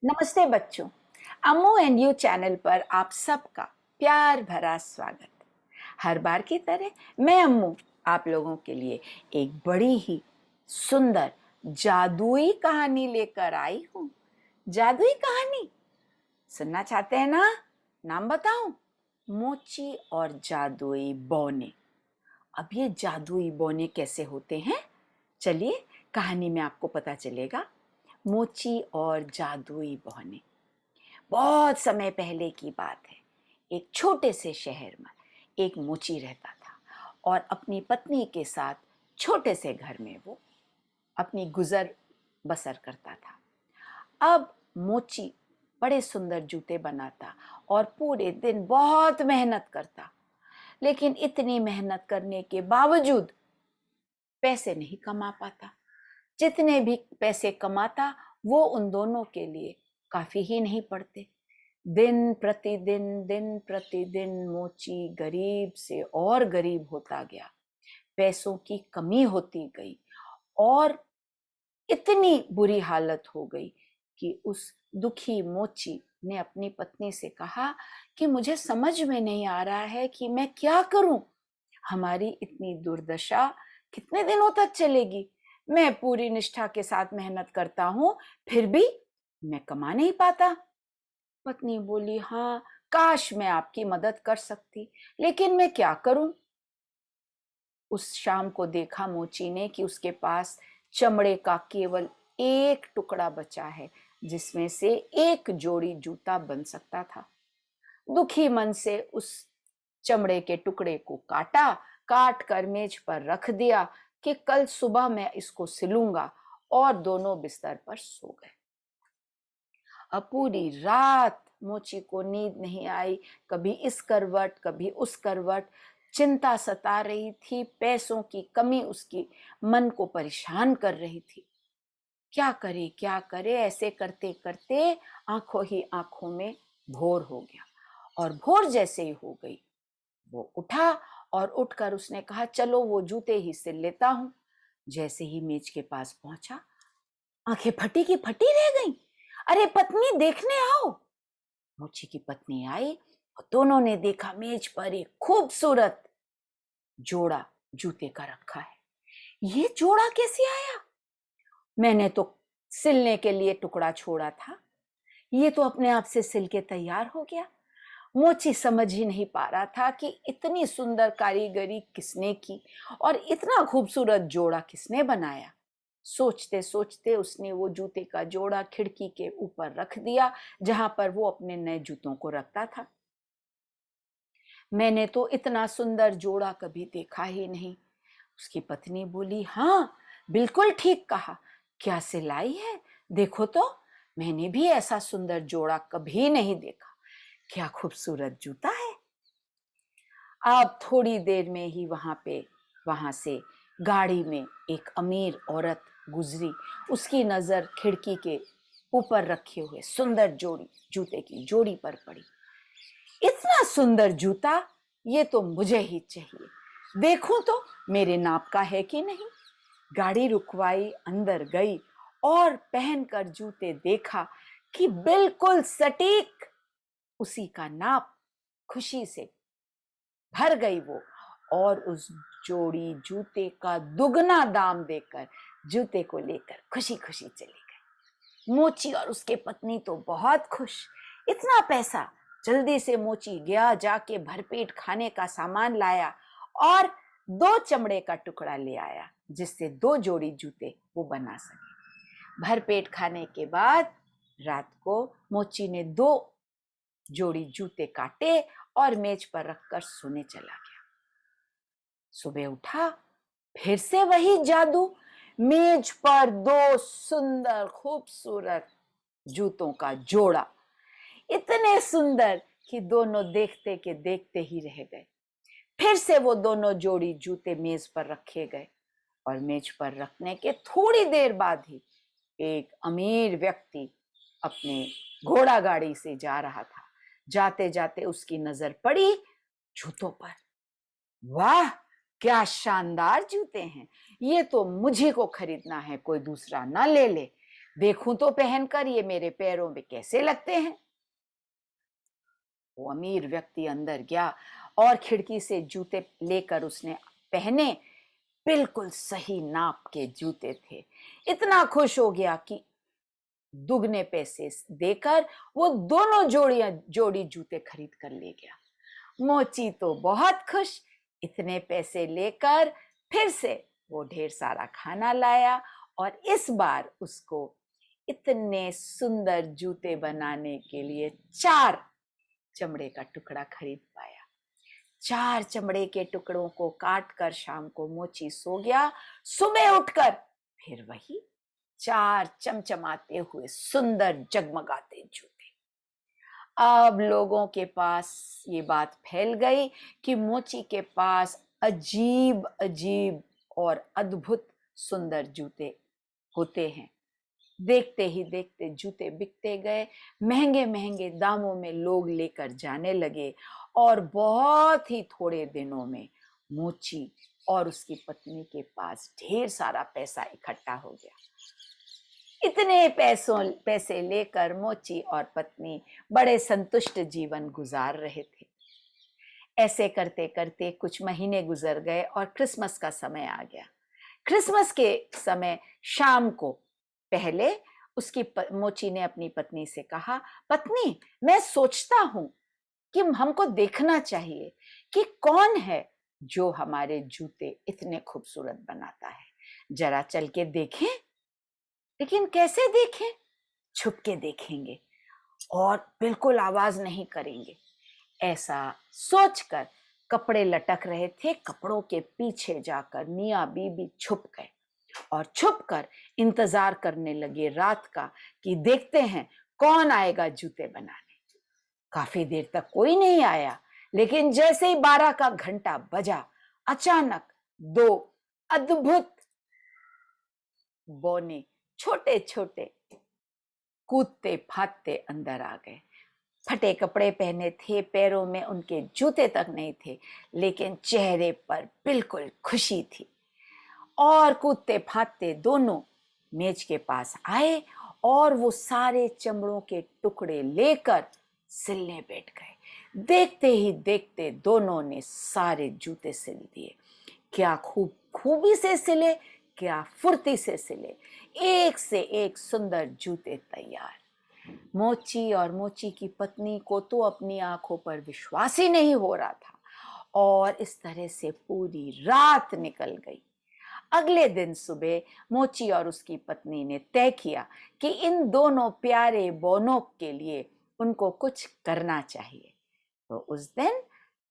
नमस्ते बच्चों। अम्मू and you channel पर आप सबका प्यार भरा स्वागत। हर बार की तरह मैं अम्मू आप लोगों के लिए एक बड़ी ही सुंदर जादुई कहानी लेकर आई हूँ। जादुई कहानी सुनना चाहते हैं ना? नाम बताऊं? मोची और जादुई बौने। अब ये जादुई बौने कैसे होते हैं, चलिए कहानी में आपको पता चलेगा। मोची और जादुई बौने। बहुत समय पहले की बात है। एक छोटे से शहर में एक मोची रहता था और अपनी पत्नी के साथ छोटे से घर में वो अपनी गुजर बसर करता था। अब मोची बड़े सुंदर जूते बनाता और पूरे दिन बहुत मेहनत करता, लेकिन इतनी मेहनत करने के बावजूद पैसे नहीं कमा पाता। जितने भी पैसे कमाता वो उन दोनों के लिए काफी ही नहीं पड़ते। दिन प्रतिदिन मोची गरीब से और गरीब होता गया। पैसों की कमी होती गई और इतनी बुरी हालत हो गई कि उस दुखी मोची ने अपनी पत्नी से कहा कि मुझे समझ में नहीं आ रहा है कि मैं क्या करूं। हमारी इतनी दुर्दशा कितने दिनों तक चलेगी? मैं पूरी निष्ठा के साथ मेहनत करता हूं, फिर भी मैं कमा नहीं पाता। पत्नी बोली, हाँ, काश मैं आपकी मदद कर सकती, लेकिन मैं क्या करूं? उस शाम को देखा मोची ने कि उसके पास चमड़े का केवल एक टुकड़ा बचा है, जिसमें से एक जोड़ी जूता बन सकता था। दुखी मन से उस चमड़े के टुकड़े को काटा, काट कर मेज पर रख दिया कि कल सुबह मैं इसको सिलूंगा, और दोनों बिस्तर पर सो गए। अब पूरी रात मोची को नींद नहीं आई। कभी इस करवट कभी उस करवट, चिंता सता रही थी। पैसों की कमी उसकी मन को परेशान कर रही थी। क्या करे क्या करे, ऐसे करते करते आंखों ही आंखों में भोर हो गया। और भोर जैसे ही हो गई, वो उठा और उठकर उसने कहा, चलो वो जूते ही सिल लेता हूं। जैसे ही मेज के पास पहुंचा, आंखें फटी की फटी रह गईं। अरे पत्नी, देखने आओ। मोची की पत्नी आई और दोनों ने देखा मेज पर एक खूबसूरत जोड़ा जूते का रखा है। ये जोड़ा कैसे आया? मैंने तो सिलने के लिए टुकड़ा छोड़ा था, ये तो अपने आप से सिल के तैयार हो गया। मोची समझ ही नहीं पा रहा था कि इतनी सुंदर कारीगरी किसने की और इतना खूबसूरत जोड़ा किसने बनाया। सोचते सोचते उसने वो जूते का जोड़ा खिड़की के ऊपर रख दिया, जहां पर वो अपने नए जूतों को रखता था। मैंने तो इतना सुंदर जोड़ा कभी देखा ही नहीं। उसकी पत्नी बोली, हाँ, बिल्कुल ठीक कहा। क्या सिलाई है, देखो तो। मैंने भी ऐसा सुंदर जोड़ा कभी नहीं देखा। क्या खूबसूरत जूता है। अब थोड़ी देर में ही वहां से गाड़ी में एक अमीर औरत गुजरी। उसकी नजर खिड़की के ऊपर रखे हुए सुंदर जूते की जोड़ी पर पड़ी। इतना सुंदर जूता, ये तो मुझे ही चाहिए। देखूं तो मेरे नाप का है कि नहीं। गाड़ी रुकवाई, अंदर गई और पहनकर जूते देखा कि बिल्कुल सटीक उसी का नाप। खुशी से भर गई वो, और उस जोड़ी जूते का दुगना दाम देकर जूते को लेकर खुशी खुशी चली गई। मोची और उसके पत्नी तो बहुत खुश। इतना पैसा! जल्दी से मोची गया, जाके भरपेट खाने का सामान लाया और दो चमड़े का टुकड़ा ले आया, जिससे दो जोड़ी जूते वो बना सके। भरपेट खाने के बाद रात को मोची ने दो जोड़ी जूते काटे और मेज पर रखकर सोने चला गया। सुबह उठा, फिर से वही जादू। मेज पर दो सुंदर खूबसूरत जूतों का जोड़ा, इतने सुंदर कि दोनों देखते के देखते ही रह गए। फिर से वो दोनों जोड़ी जूते मेज पर रखे गए और मेज पर रखने के थोड़ी देर बाद ही एक अमीर व्यक्ति अपने घोड़ा गाड़ी से जा रहा था। जाते जाते उसकी नजर पड़ी जूतों पर। वाह, क्या शानदार जूते हैं! ये तो मुझे को खरीदना है, कोई दूसरा ना ले ले। देखूं तो पहनकर ये मेरे पैरों में कैसे लगते हैं। वो अमीर व्यक्ति अंदर गया और खिड़की से जूते लेकर उसने पहने। बिल्कुल सही नाप के जूते थे। इतना खुश हो गया कि दुगने पैसे देकर वो दोनों जोड़ी जूते खरीद कर ले गया। मोची तो बहुत खुश। इतने पैसे लेकर फिर से वो ढेर सारा खाना लाया और इस बार उसको इतने सुंदर जूते बनाने के लिए 4 चमड़े का टुकड़ा खरीद पाया। 4 चमड़े के टुकड़ों को काट कर शाम को मोची सो गया। सुबह उठकर फिर वही 4 चमचमाते हुए सुंदर जगमगाते जूते। अब लोगों के पास ये बात फैल गई कि मोची के पास अजीब अजीब और अद्भुत सुंदर जूते होते हैं। देखते ही देखते जूते बिकते गए। महंगे महंगे दामों में लोग लेकर जाने लगे और बहुत ही थोड़े दिनों में मोची और उसकी पत्नी के पास ढेर सारा पैसा इकट्ठा हो गया। इतने पैसे लेकर मोची और पत्नी बड़े संतुष्ट जीवन गुजार रहे थे। ऐसे करते करते कुछ महीने गुजर गए और क्रिसमस का समय आ गया। क्रिसमस के समय शाम को पहले मोची ने अपनी पत्नी से कहा, पत्नी, मैं सोचता हूं कि हमको देखना चाहिए कि कौन है जो हमारे जूते इतने खूबसूरत बनाता है। जरा चल के देखें। लेकिन कैसे देखें? छुप के देखेंगे और बिल्कुल आवाज नहीं करेंगे। ऐसा सोचकर कपड़े लटक रहे थे, कपड़ों के पीछे जाकर मियाँ बीबी छुप गए और छुपकर इंतजार करने लगे रात का कि देखते हैं कौन आएगा जूते बनाने। काफी देर तक कोई नहीं आया, लेकिन जैसे ही 12 का घंटा बजा, अचानक 2 अद्भुत बौने छोटे छोटे कूदते फादते अंदर आ गए। फटे कपड़े पहने थे, पैरों में उनके जूते तक नहीं थे, लेकिन चेहरे पर बिल्कुल खुशी थी। और कूदते फादते दोनों मेज के पास आए और वो सारे चमड़ों के टुकड़े लेकर सिलने बैठ गए। देखते ही देखते दोनों ने सारे जूते सिल दिए। क्या खूबी से सिले, क्या फुर्ती से सिले। एक से एक सुंदर जूते तैयार। मोची और मोची की पत्नी को तो अपनी आंखों पर विश्वास ही नहीं हो रहा था और इस तरह से पूरी रात निकल गई। अगले दिन सुबह मोची और उसकी पत्नी ने तय किया कि इन दोनों प्यारे बौनों के लिए उनको कुछ करना चाहिए। तो उस दिन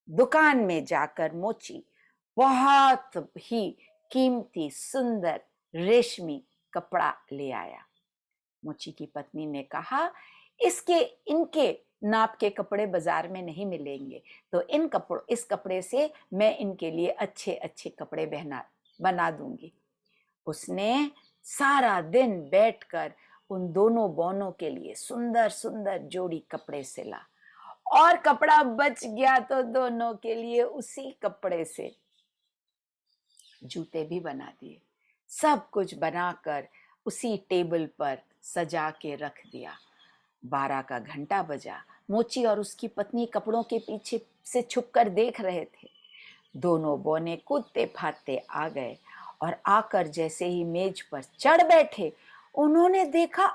दुकान में जाकर मोची बहुत ही कीमती सुंदर रेशमी कपड़ा ले आया। मोची की पत्नी ने कहा, इनके नाप के कपड़े बाजार में नहीं मिलेंगे, तो इस कपड़े से मैं इनके लिए अच्छे अच्छे कपड़े बना दूंगी। उसने सारा दिन बैठकर उन दोनों बौनों के लिए सुंदर सुंदर जोड़ी कपड़े सिला और कपड़ा बच गया तो दोनों के लिए उसी कपड़े से जूते भी बना दिए। सब कुछ बनाकर उसी टेबल पर सजा के रख दिया। 12 का घंटा बजा। मोची और उसकी पत्नी कपड़ों के पीछे से छुपकर देख रहे थे। दोनों बौने कूदते फादते आ गए और आकर जैसे ही मेज पर चढ़ बैठे, उन्होंने देखा,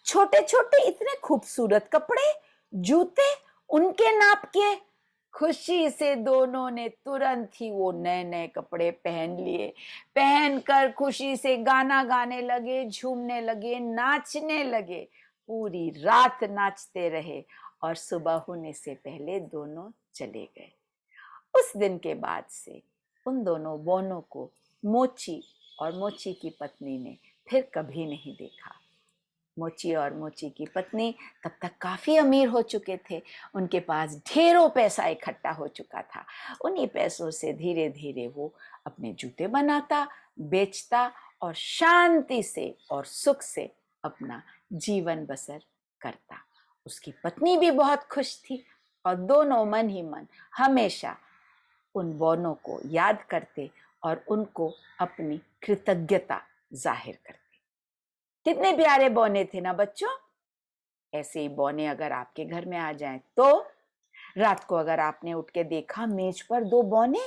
छोटे छोटे इतने खूबसूरत कपड़े, जूते उनके नाप के। खुशी से दोनों ने तुरंत ही वो नए नए कपड़े पहन लिए। पहनकर खुशी से गाना गाने लगे, झूमने लगे, नाचने लगे। पूरी रात नाचते रहे और सुबह होने से पहले दोनों चले गए। उस दिन के बाद से उन दोनों बौनों को मोची और मोची की पत्नी ने फिर कभी नहीं देखा। मोची और मोची की पत्नी तब तक काफी अमीर हो चुके थे। उनके पास ढेरों पैसा इकट्ठा हो चुका था। उन्हीं पैसों से धीरे धीरे वो अपने जूते बनाता, बेचता और शांति से और सुख से अपना जीवन बसर करता। उसकी पत्नी भी बहुत खुश थी और दोनों मन ही मन हमेशा उन बौनों को याद करते और उनको अपनी कृतज्ञता जाहिर करते। कितने प्यारे बौने थे ना बच्चों। ऐसे ही बौने अगर आपके घर में आ जाएं तो रात को अगर आपने उठ के देखा मेज पर दो बौने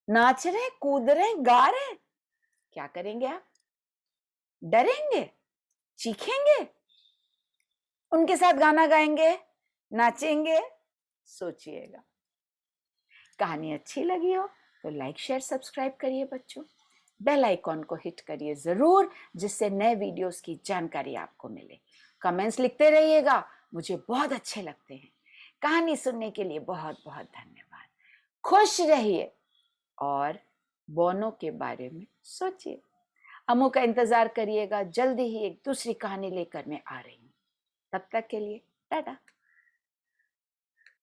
नाच रहे, कूद रहे, गा रहे, क्या करेंगे आप? डरेंगे? चीखेंगे? उनके साथ गाना गाएंगे, नाचेंगे? सोचिएगा। कहानी अच्छी लगी हो तो लाइक शेयर सब्सक्राइब करिए बच्चों। बेल आइकॉन को हिट करिए जरूर, जिससे नए वीडियोस की जानकारी आपको मिले। कमेंट्स लिखते रहिएगा, मुझे बहुत अच्छे लगते हैं। कहानी सुनने के लिए बहुत बहुत धन्यवाद। खुश रहिए और बौनों के बारे में सोचिए। अम्मू का इंतजार करिएगा, जल्दी ही एक दूसरी कहानी लेकर मैं आ रही हूँ। तब तक के लिए टाटा।